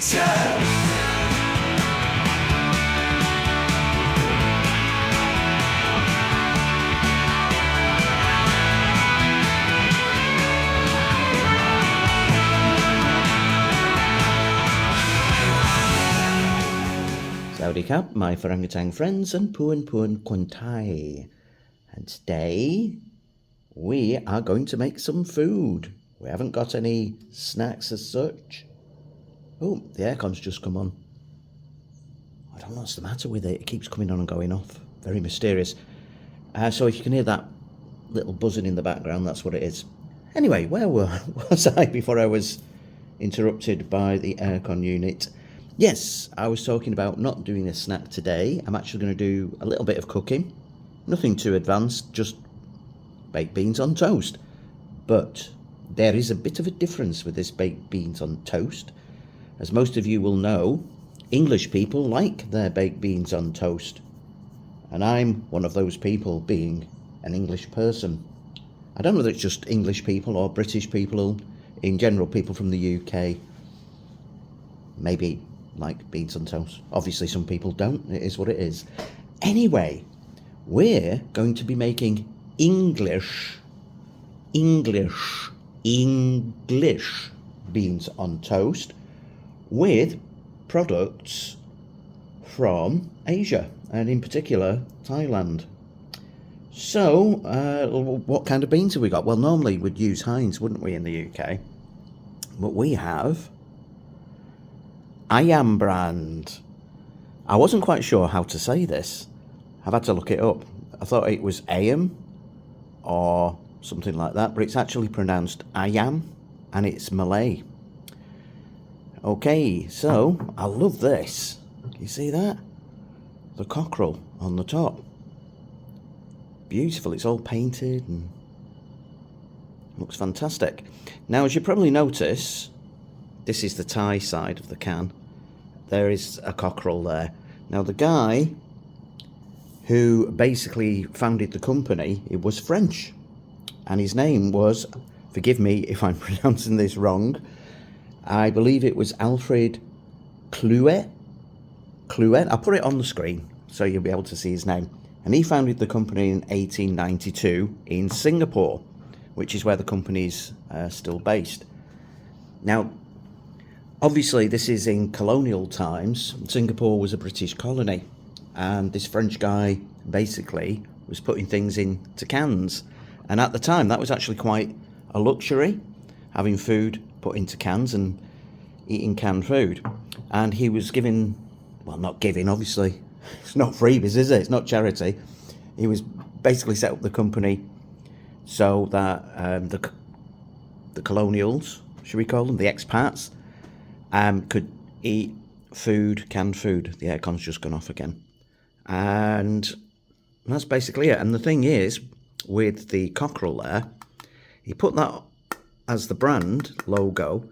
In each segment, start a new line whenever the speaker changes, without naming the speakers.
Warburtons.
Sawadee khap, my orangutan friends and puan kon Thai. And today we are going to make some food. We haven't got any snacks as such. Oh, the aircon's just come on. I don't know what's the matter with it. It keeps coming on and going off. Very mysterious. So if you can hear that little buzzing in the background, that's what it is. Anyway, where was I before I was interrupted by the aircon unit? Yes, I was talking about not doing a snack today. I'm actually going to do a little bit of cooking. Nothing too advanced, just baked beans on toast. But there is a bit of a difference with this baked beans on toast. As most of you will know, English people like their baked beans on toast. And I'm one of those people, being an English person. I don't know whether it's just English people or British people, in general, people from the UK. Maybe like beans on toast. Obviously some people don't. It is what it is. Anyway, we're going to be making English beans on toast with products from Asia, and in particular Thailand. So what kind of beans have we got? Well, normally we'd use Heinz, wouldn't we, in the UK? But we have Ayam brand. I wasn't quite sure how to say this. I've had to look it up. I thought it was Ayam or something like that, but it's actually pronounced Ayam, and it's Malay. Okay, so I love this. Can you see that? The cockerel on the top. Beautiful. It's all painted and looks fantastic. Now, as you probably notice, this is the Thai side of the can. There is a cockerel there. Now, the guy who basically founded the company, it was French. And his name was, forgive me if I'm pronouncing this wrong, I believe it was Alfred Clouet. I'll put it on the screen so you'll be able to see his name. And he founded the company in 1892 in Singapore, which is where the company's still based. Now, obviously, this is in colonial times. Singapore was a British colony, and this French guy basically was putting things into cans. And at the time, that was actually quite a luxury, having food put into cans and eating canned food. And he was giving, well, not giving, obviously. It's not freebies, is it? It's not charity. He was basically set up the company so that the colonials, should we call them, the expats, could eat food, canned food. The aircon's just gone off again. And that's basically it. And the thing is, with the cockerel there, he put that as the brand logo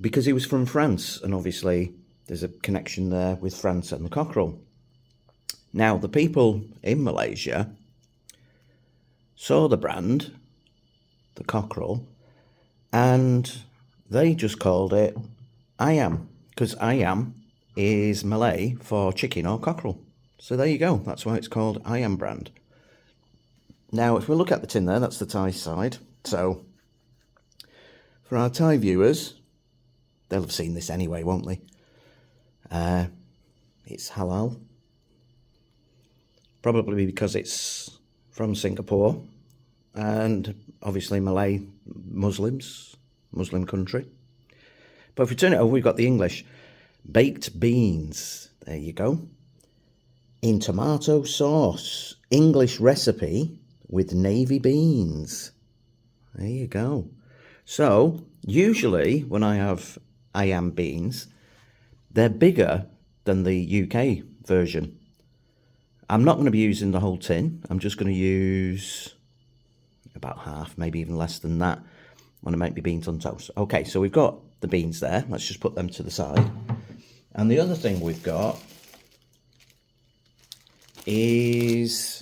because he was from France. And obviously, there's a connection there with France and the cockerel. Now, the people in Malaysia saw the brand, the cockerel, and they just called it Ayam, because Ayam is Malay for chicken or cockerel. So there you go. That's why it's called Ayam brand. Now, if we look at the tin there, that's the Thai side. So for our Thai viewers, they'll have seen this anyway, won't they? It's halal. Probably because it's from Singapore and obviously Malay Muslims, Muslim country. But if we turn it over, we've got the English. Baked beans. There you go. In tomato sauce. English recipe with navy beans. There you go. So, usually when I have Ayam beans, they're bigger than the UK version. I'm not going to be using the whole tin. I'm just going to use about half, maybe even less than that, when I make my beans on toast. Okay, so we've got the beans there. Let's just put them to the side. And the other thing we've got is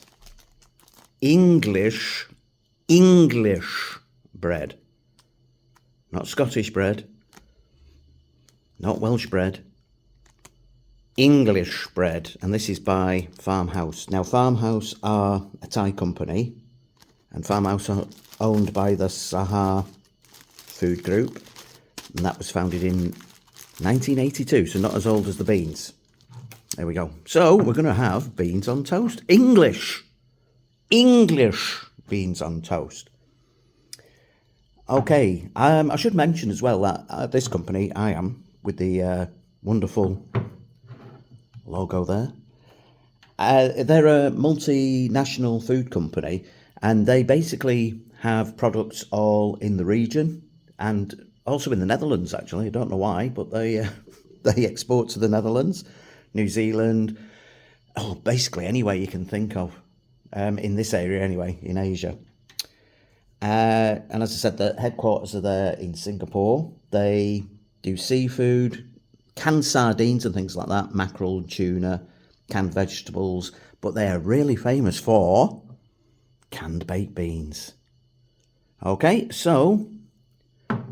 English bread. Not Scottish bread. not Welsh bread, English bread, and this is by Farmhouse. Now, Farmhouse are a Thai company, and Farmhouse are owned by the Sahar Food Group, and that was founded in 1982, so not as old as the beans. There we go. So we're going to have beans on toast. English beans on toast. Okay, I should mention as well that this company, Ayam, with the wonderful logo there, they're a multinational food company, and they basically have products all in the region and also in the Netherlands, actually. I don't know why, but they export to the Netherlands, New Zealand, basically anywhere you can think of, in this area anyway, in Asia. And as I said, the headquarters are there in Singapore. They do seafood, canned sardines and things like that, mackerel and tuna, canned vegetables, but they are really famous for canned baked beans. Okay, so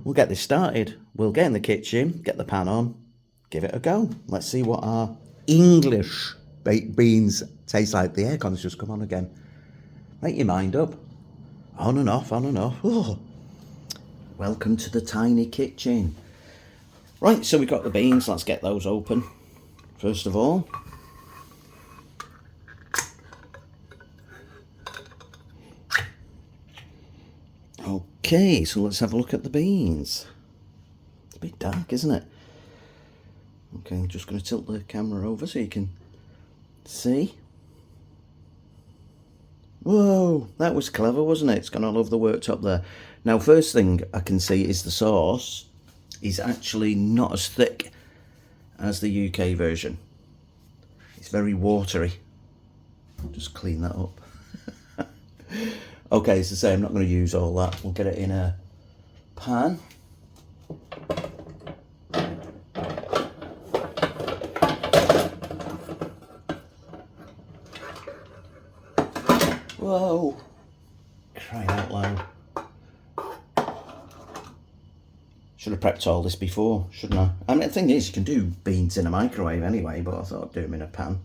we'll get this started. We'll get in the kitchen, get the pan on, give it a go. Let's see what our English baked beans taste like. The aircon's just come on again. Make your mind up. On and off, on and off. Oh. Welcome to the tiny kitchen. Right, so we've got the beans. Let's get those open, first of all. Okay, so let's have a look at the beans. It's a bit dark, isn't it? Okay, I'm just going to tilt the camera over so you can see. Whoa, that was clever, wasn't it? It's gone all over the worktop there. Now, first thing I can see is the sauce is actually not as thick as the UK version. It's very watery. Just clean that up. Okay, as I say, I'm not going to use all that. We'll get it in a pan. Whoa! Crying out loud. Should have prepped all this before, shouldn't I? I mean, the thing is, you can do beans in a microwave anyway, but I thought I'd do them in a pan.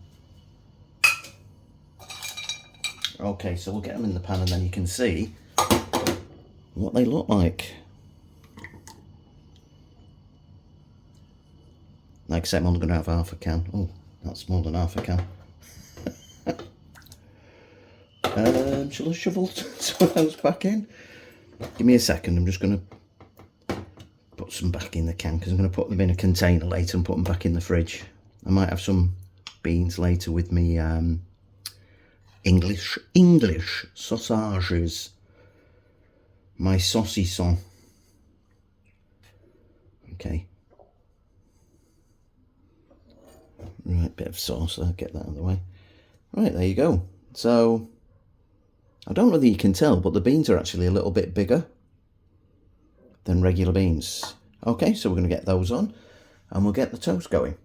Okay, so we'll get them in the pan and then you can see what they look like. Like I said, I'm only going to have half a can. Oh, that's more than half a can. Shall I shovel some of those back in? Give me a second, I'm just going to put some back in the can because I'm going to put them in a container later and put them back in the fridge. I might have some beans later with me English sausages, my saucisson. Okay, right, bit of sauce there, get that out of the way. Right, there you go. So I don't know whether you can tell, but the beans are actually a little bit bigger than regular beans. Okay, so we're going to get those on and we'll get the toast going.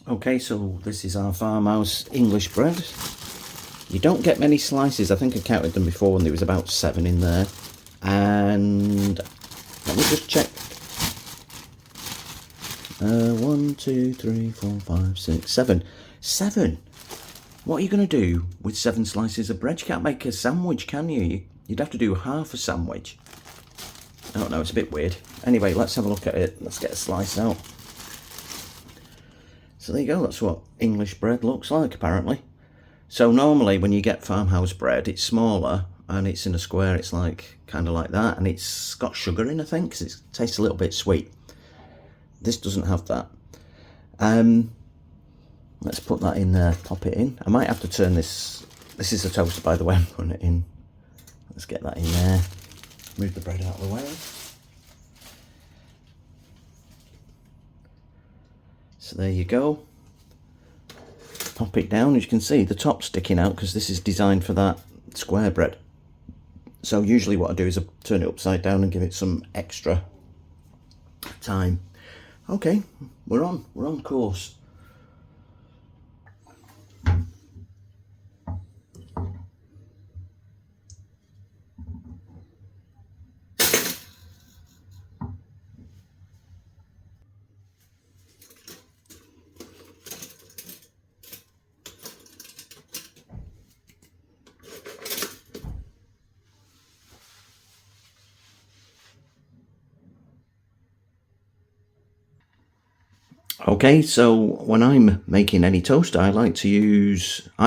Okay, so this is our Farmhouse English bread. You don't get many slices. I think I counted them before and there was about 7 in there. And let me just check. 1, 2, 3, 4, 5, 6, 7. 7! What are you going to do with 7 slices of bread? You can't make a sandwich, can you? You'd have to do half a sandwich. I don't know, it's a bit weird. Anyway, let's have a look at it. Let's get a slice out. So there you go, that's what English bread looks like, apparently. So normally when you get farmhouse bread, it's smaller and it's in a square. It's like kind of like that, and it's got sugar in, I think, because it tastes a little bit sweet. This doesn't have that. Let's put that in there, pop it in. I might have to turn this. This is a toaster, by the way. I'm putting it in. Let's get that in there. Move the bread out of the way. So there you go. Pop it down. As you can see, the top's sticking out because this is designed for that square bread. So usually what I do is I turn it upside down and give it some extra time. Okay, we're on course. Okay, so when I'm making any toast, I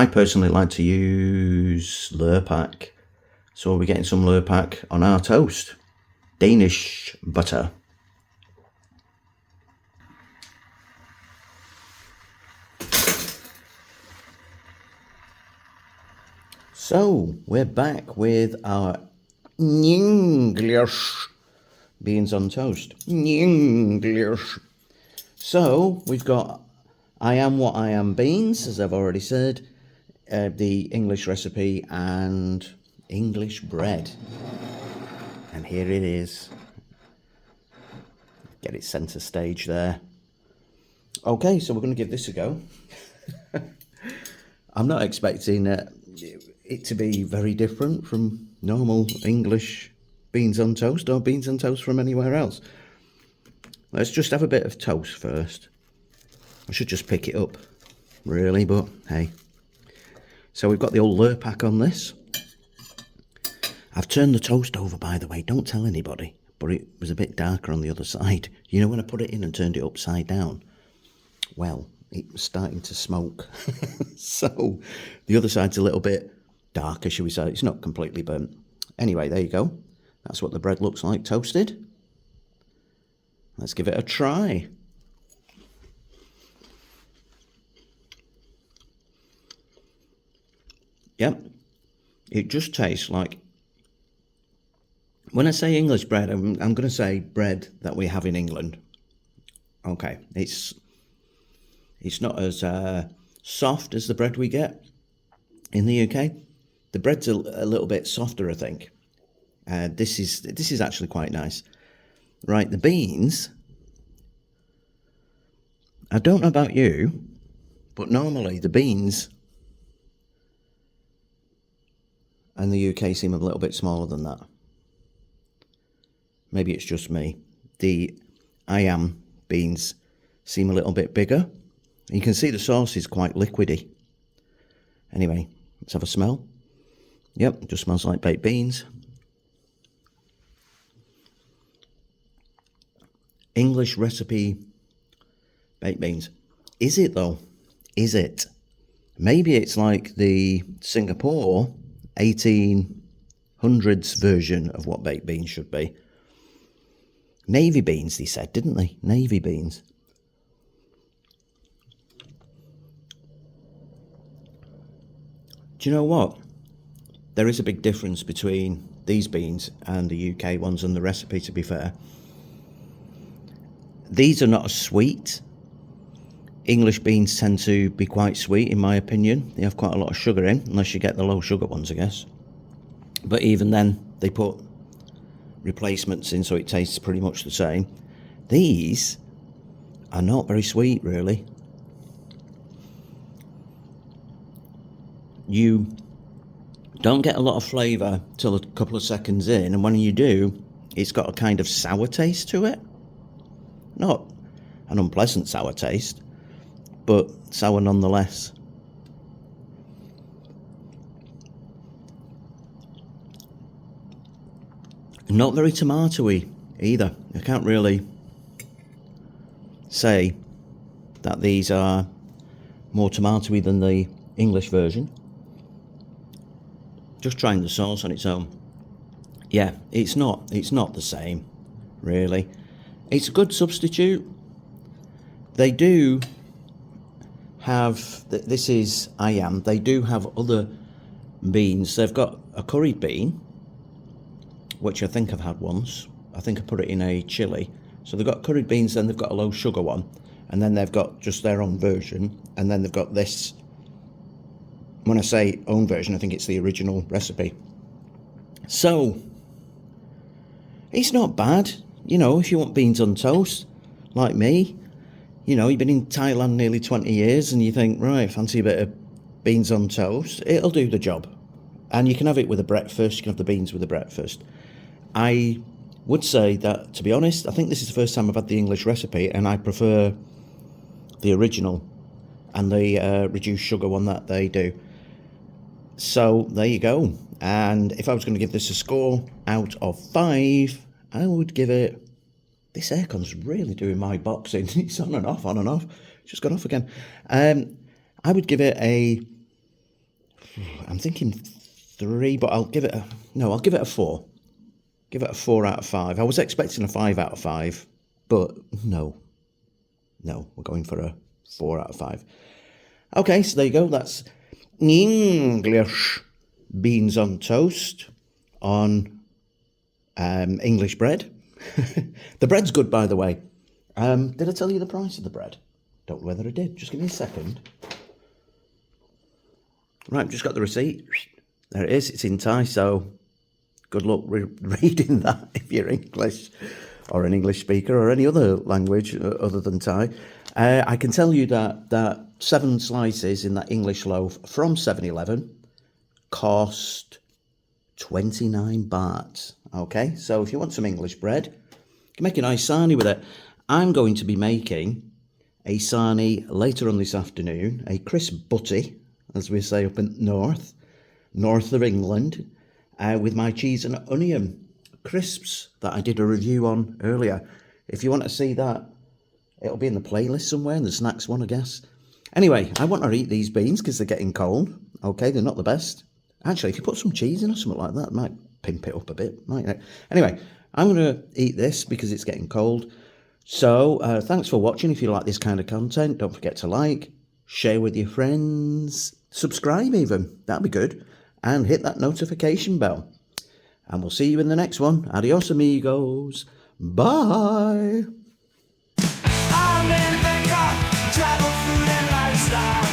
personally like to use Lurpak. So we're getting some Lurpak on our toast. Danish butter. So we're back with our English beans on toast. English. So we've got I am what I am beans, as I've already said, the English recipe and English bread. And here it is. Get it centre stage there. Okay, so we're going to give this a go. I'm not expecting it to be very different from normal English beans on toast or beans on toast from anywhere else. Let's just have a bit of toast first. I should just pick it up, really, but hey. So we've got the old Lurpak on this. I've turned the toast over, by the way. Don't tell anybody, but it was a bit darker on the other side. You know when I put it in and turned it upside down? Well, it was starting to smoke. So the other side's a little bit darker, shall we say. It's not completely burnt. Anyway, there you go. That's what the bread looks like toasted. Let's give it a try. Yep, it just tastes like, when I say English bread, I'm going to say bread that we have in England. Okay, it's not as soft as the bread we get in the UK. The bread's a little bit softer, I think. This is actually quite nice. Right, the beans, I don't know about you, but normally the beans and the UK seem a little bit smaller than that. Maybe it's just me. The Ayam beans seem a little bit bigger. You can see the sauce is quite liquidy. Anyway, let's have a smell. Yep, it just smells like baked beans. English recipe baked beans. Is it though? Is it? Maybe it's like the Singapore 1800s version of what baked beans should be. Navy beans, they said, didn't they? Navy beans. Do you know what? There is a big difference between these beans and the UK ones and the recipe, to be fair. These are not as sweet. English beans tend to be quite sweet, in my opinion. They have quite a lot of sugar in, unless you get the low sugar ones, I guess. But even then, they put replacements in, so it tastes pretty much the same. These are not very sweet, really. You don't get a lot of flavour till a couple of seconds in, and when you do, it's got a kind of sour taste to it. Not an unpleasant sour taste, but sour nonetheless. Not very tomatoey either. I can't really say that these are more tomatoey than the English version. Just trying the sauce on its own. Yeah, it's not the same, really. It's a good substitute. They do have, this is Ayam, they do have other beans. They've got a curried bean, which I think I've had once. I think I put it in a chili. So they've got curried beans, then they've got a low sugar one, and then they've got just their own version, and then they've got this. When I say own version, I think it's the original recipe. So it's not bad. You know, if you want beans on toast, like me, you know, you've been in Thailand nearly 20 years and you think, right, fancy a bit of beans on toast, it'll do the job. And you can have it with a breakfast, you can have the beans with a breakfast. I would say that, to be honest, I think this is the first time I've had the English recipe, and I prefer the original and the reduced sugar one that they do. So there you go. And if I was going to give this a score out of 5, I would give it This aircon's really doing my boxing. It's on and off, on and off. It's just gone off again. I would give it I'm thinking 3, but I'll give it a 4. Give it a 4 out of 5. I was expecting a 5 out of 5, but no, we're going for a 4 out of 5. Okay, so there you go. That's English beans on toast on English bread. The bread's good, by the way. Did I tell you the price of the bread? Don't know whether I did. Just give me a second. Right, just got the receipt. There it is. It's in Thai, so good luck reading that if you're English or an English speaker or any other language other than Thai. I can tell you that 7 slices in that English loaf from 7-Eleven cost 29 baht. Okay, so if you want some English bread, you can make a nice sarnie with it. I'm going to be making a sarnie later on this afternoon, a crisp butty, as we say up in north of England, with my cheese and onion crisps that I did a review on earlier. If you want to see that, it'll be in the playlist somewhere, in the snacks one, I guess. Anyway, I want to eat these beans because they're getting cold. Okay, they're not the best. Actually, if you put some cheese in or something like that, it might pimp it up a bit, mightn't it? Anyway, I'm going to eat this because it's getting cold. So, thanks for watching. If you like this kind of content, don't forget to like, share with your friends, subscribe even, that'd be good, and hit that notification bell. And we'll see you in the next one. Adios, amigos. Bye. I'm in Bangkok, travel, food, and lifestyle.